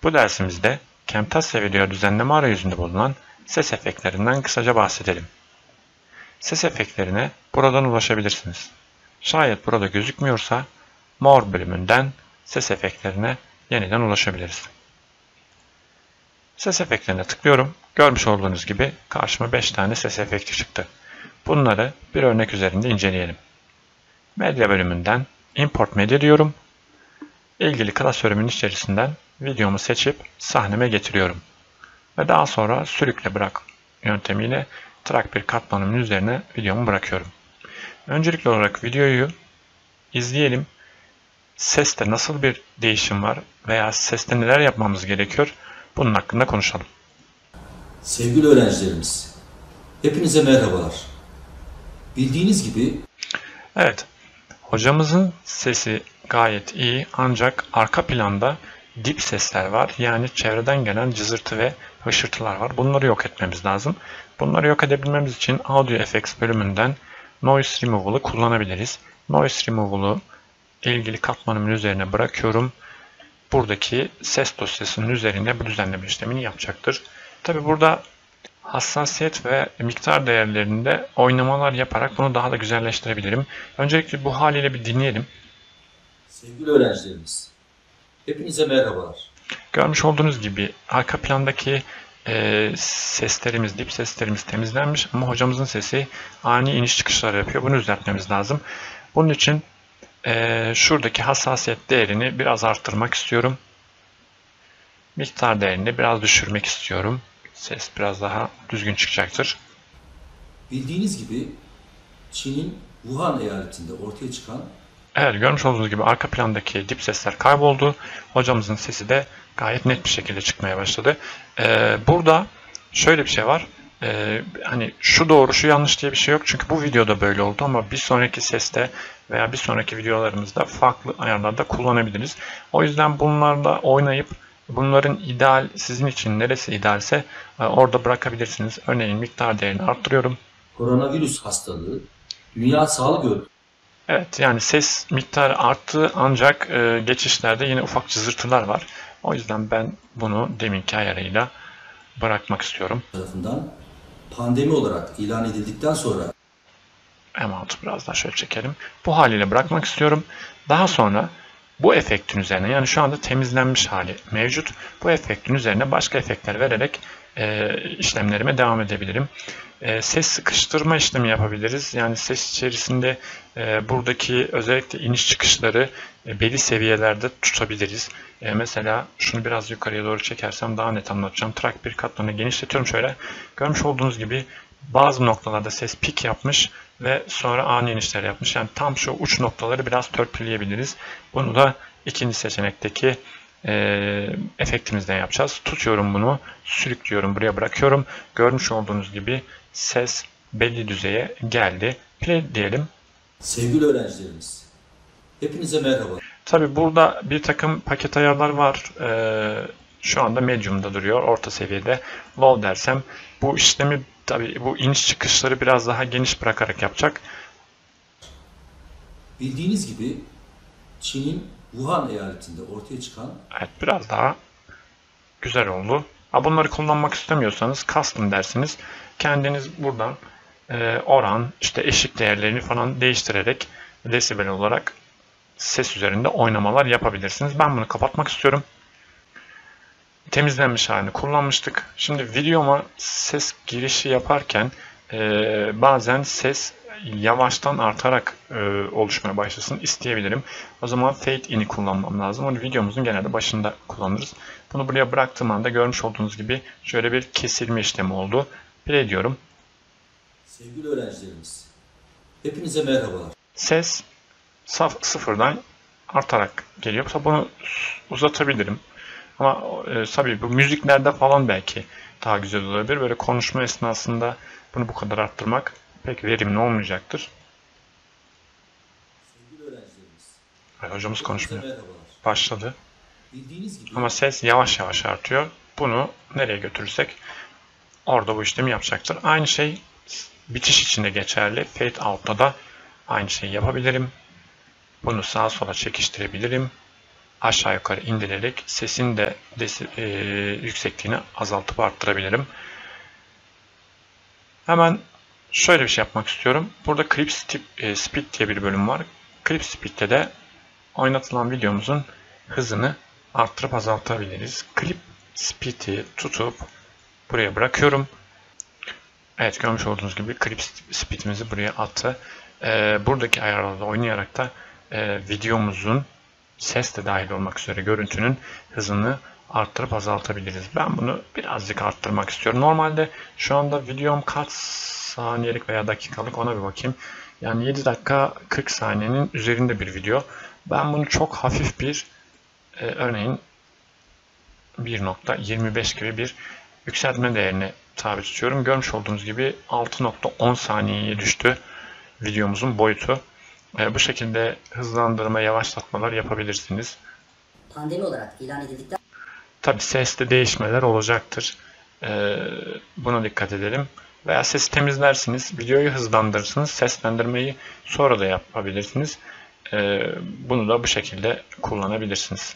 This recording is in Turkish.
Bu dersimizde Camtasia video düzenleme arayüzünde bulunan ses efektlerinden kısaca bahsedelim. Ses efektlerine buradan ulaşabilirsiniz. Şayet burada gözükmüyorsa More bölümünden ses efektlerine yeniden ulaşabiliriz. Ses efektlerine tıklıyorum. Görmüş olduğunuz gibi karşıma 5 tane ses efekti çıktı. Bunları bir örnek üzerinde inceleyelim. Medya bölümünden Import Media diyorum. İlgili klasörümün içerisinden videomu seçip sahneme getiriyorum. Ve daha sonra sürükle bırak yöntemiyle trackball katmanımın üzerine videomu bırakıyorum. Öncelikli olarak videoyu izleyelim. Seste nasıl bir değişim var veya seste neler yapmamız gerekiyor? Bunun hakkında konuşalım. Sevgili öğrencilerimiz, hepinize merhabalar. Bildiğiniz gibi... Evet, hocamızın sesi gayet iyi ancak arka planda dip sesler var. Yani çevreden gelen cızırtı ve hışırtılar var. Bunları yok etmemiz lazım. Bunları yok edebilmemiz için Audio Effects bölümünden Noise Removal'ı kullanabiliriz. Noise Removal'ı ilgili katmanımın üzerine bırakıyorum. Buradaki ses dosyasının üzerinde bu düzenleme işlemini yapacaktır. Tabi burada hassasiyet ve miktar değerlerinde oynamalar yaparak bunu daha da güzelleştirebilirim. Öncelikle bu haliyle bir dinleyelim. Sevgili öğrencilerimiz, hepinize merhabalar. Görmüş olduğunuz gibi arka plandaki seslerimiz, dip seslerimiz temizlenmiş ama hocamızın sesi ani iniş çıkışlar yapıyor. Bunu düzeltmemiz lazım. Bunun için şuradaki hassasiyet değerini biraz arttırmak istiyorum. Miktar değerini biraz düşürmek istiyorum. Ses biraz daha düzgün çıkacaktır. Bildiğiniz gibi Çin'in Wuhan eyaletinde ortaya çıkan... Evet, görmüş olduğunuz gibi arka plandaki dip sesler kayboldu. Hocamızın sesi de gayet net bir şekilde çıkmaya başladı. Burada şöyle bir şey var. Hani şu doğru şu yanlış diye bir şey yok. Çünkü bu videoda böyle oldu ama bir sonraki seste veya bir sonraki videolarımızda farklı ayarlarda kullanabiliriz. O yüzden bunlarla oynayıp bunların ideal sizin için neresi idealse orada bırakabilirsiniz. Örneğin miktar değerini arttırıyorum. Koronavirüs hastalığı Dünya Sağlık Örgütü. Evet, yani ses miktarı arttı ancak geçişlerde yine ufak cızırtılar var. O yüzden ben bunu deminki ayarıyla bırakmak istiyorum. Tarafından pandemi olarak ilan edildikten sonra M6 biraz daha şöyle çekelim. Bu haliyle bırakmak istiyorum. Daha sonra bu efektin üzerine, yani şu anda temizlenmiş hali mevcut. Bu efektin üzerine başka efektler vererek işlemlerime devam edebilirim. Ses sıkıştırma işlemi yapabiliriz. Yani ses içerisinde buradaki özellikle iniş çıkışları belli seviyelerde tutabiliriz. Mesela şunu biraz yukarıya doğru çekersem daha net anlatacağım. Track bir katmanı genişletiyorum şöyle. Görmüş olduğunuz gibi bazı noktalarda ses pik yapmış ve sonra ani inişler yapmış. Yani tam şu uç noktaları biraz törpüleyebiliriz. Bunu da ikinci seçenekteki efektimizden yapacağız. Tutuyorum bunu, sürüklüyorum, buraya bırakıyorum. Görmüş olduğunuz gibi ses belli düzeye geldi. Play diyelim. Sevgili öğrencilerimiz, hepinize merhaba. Tabi burada bir takım paket ayarlar var. Şu anda medium'da duruyor, orta seviyede. Low dersem bu işlemi tabi bu iniş çıkışları biraz daha geniş bırakarak yapacak. Bildiğiniz gibi Çin'in Wuhan eyaletinde ortaya çıkan... Evet, biraz daha güzel oldu. Bunları kullanmak istemiyorsanız custom dersiniz. Kendiniz buradan oran, işte eşik değerlerini falan değiştirerek desibel olarak ses üzerinde oynamalar yapabilirsiniz. Ben bunu kapatmak istiyorum. Temizlenmiş halini kullanmıştık. Şimdi videoma ses girişi yaparken bazen ses yavaştan artarak oluşmaya başlasın isteyebilirim. O zaman fade in'i kullanmam lazım. Onu videomuzun genelde başında kullanırız. Bunu buraya bıraktığım anda görmüş olduğunuz gibi şöyle bir kesilme işlemi oldu. Play diyorum. Sevgili öğrencilerimiz, hepinize merhabalar. Ses sıfırdan artarak geliyor. Bunu uzatabilirim. Ama tabii bu müziklerde falan belki daha güzel olabilir. Böyle konuşma esnasında bunu bu kadar arttırmak pek verimli olmayacaktır. Sevgili öğrencilerimiz, Hocamız konuşmuyor. merhabalar. Başladı. Bildiğiniz gibi Ama ses yavaş yavaş artıyor. Bunu nereye götürürsek orada bu işlemi yapacaktır. Aynı şey bitiş için de geçerli. Fade out'ta da aynı şeyi yapabilirim. Bunu sağa sola çekiştirebilirim. aşağı yukarı indirerek sesin de yüksekliğini azaltıp arttırabilirim. Hemen şöyle bir şey yapmak istiyorum. Burada Clip Speed diye bir bölüm var. Clip Speed'te de oynatılan videomuzun hızını arttırıp azaltabiliriz. Clip Speed'i tutup buraya bırakıyorum. Evet, görmüş olduğunuz gibi Clip Speed'imizi buraya attı. Buradaki ayarlarda oynayarak da videomuzun ses de dahil olmak üzere görüntünün hızını arttırıp azaltabiliriz. Ben bunu birazcık arttırmak istiyorum. Normalde şu anda videom kaç saniyelik veya dakikalık, ona bir bakayım. Yani 7 dakika 40 saniyenin üzerinde bir video. Ben bunu çok hafif bir örneğin 1.25 gibi bir yükseltme değerine tabi tutuyorum. Görmüş olduğunuz gibi 6.10 saniyeye düştü videomuzun boyutu. Bu şekilde hızlandırma, yavaşlatmalar yapabilirsiniz. Pandemi olarak ilan edildikten Tabi seste değişmeler olacaktır. Buna dikkat edelim. Veya sesi temizlersiniz, videoyu hızlandırırsınız, seslendirmeyi sonra da yapabilirsiniz. Bunu da bu şekilde kullanabilirsiniz.